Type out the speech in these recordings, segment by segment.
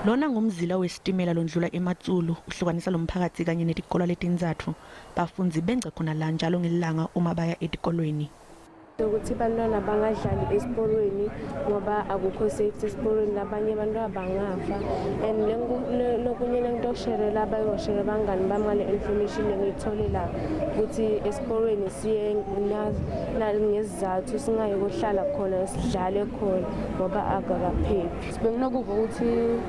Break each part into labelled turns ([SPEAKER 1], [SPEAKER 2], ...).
[SPEAKER 1] Lona ngumzila wesitimela londlula eMatsulu uhlukanisa lomphakathi kanye netikolo letindzatfu. Bafundzi benza khona la njalo ngelanga uma baya etikolweni.
[SPEAKER 2] Ukuthi bantwana bangadlali esiporweni ngoba akukho safety esiporweni, labanye bantwana bangafa. And lokunye lengizoshare bayoshere bangani bami ngale information engiyithole la ukuthi esiporweni siye ngezizathu singayi kohlala khona sidlale khona ngoba akakaphephi.
[SPEAKER 3] Sibenginakuva ukuthi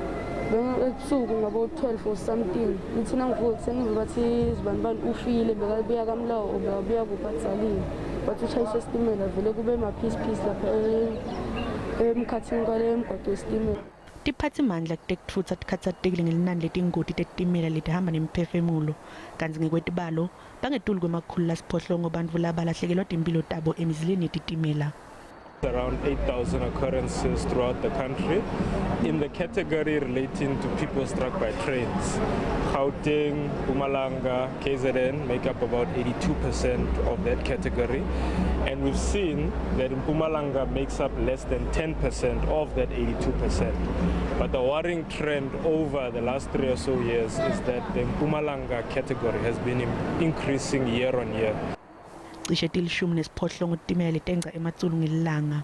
[SPEAKER 3] ebusuku ngabo 12 or something ngithi nangivuka kuseni bathi zibani ufile bekabuya kamlawo bekabuya kubhadalile bathi ushayiswa isitimela vele kube maphisi lapha emkhathini kwale emgwaqo wesitimela.
[SPEAKER 1] Tiphatsimandla letekutfutsa tikhatsatekile ngelinani letingoti tetitimela letihamba nemphefemulo kanti ngekwetibalo bangetulu kwemakhulu letisphohlongo bantfu labalahlekelwa timphilo tabo emizileni yetitimela.
[SPEAKER 4] Around 8,000 occurrences throughout the country in the category relating to people struck by trains. Gauteng, Umkhankhaso, KZN make up about 82% of that category, and we've seen that Umpumalanga makes up less than 10% of that 82%. But the worrying trend over the last 3 or so years is that the Umpumalanga category has been increasing year on year.
[SPEAKER 1] Cishe tilishumi nesiphohlongo titimela letenza eMatsulu ngelanga.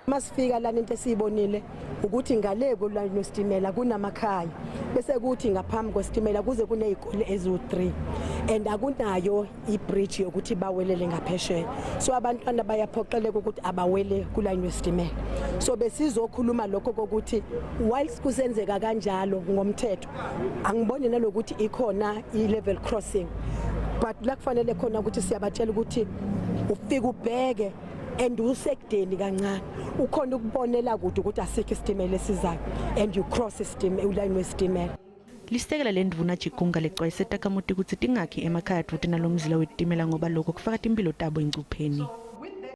[SPEAKER 5] Masifika lana into esiyibonile ukuthi ngale kulesitimela kunamakhaya bese kuthi ngaphambi kwesitimela kuze kunezikole ezu3 and akunayo ibridge yokuthi bawelele ngaphesheya, so abantwana bayaphoqeleka ukuthi abawele kulayini wesitimela. So besizokhuluma lokho kokuthi whilst kusenzeka kanjalo ngomthetho angiboni nalokuthi ikhona i-level crossing, but la kufanele khona ukuthi siyabatshela ukuthi ufike ubheke and usekudeni kancane ukhona ukubonela kude ukuthi asikho isitimela esizayo and you cross isitimela ulayini wesitimela.
[SPEAKER 1] Lisekela lendvuna jigunga lecwayisa takhamuti kutsi tingakhi emakhaya futhi nalomzila wetitimela ngoba lokho kufaka timphilo tabo engcupheni.